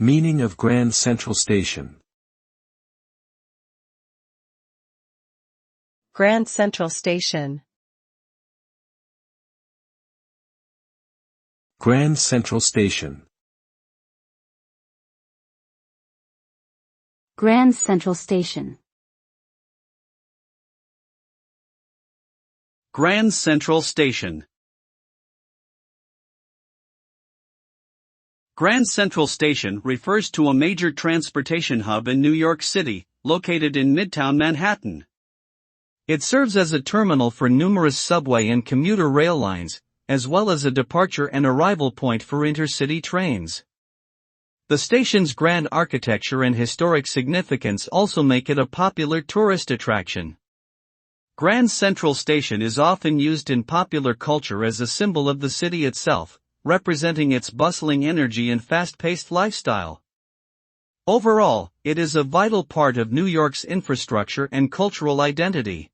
Meaning of Grand Central Station. Grand Central Station. Grand Central Station. Grand Central Station. Grand Central Station. Grand Central Station refers to a major transportation hub in New York City, located in Midtown Manhattan. It serves as a terminal for numerous subway and commuter rail lines, as well as a departure and arrival point for intercity trains. The station's grand architecture and historic significance also make it a popular tourist attraction. Grand Central Station is often used in popular culture as a symbol of the city itself, representing its bustling energy and fast-paced lifestyle. Overall, it is a vital part of New York's infrastructure and cultural identity.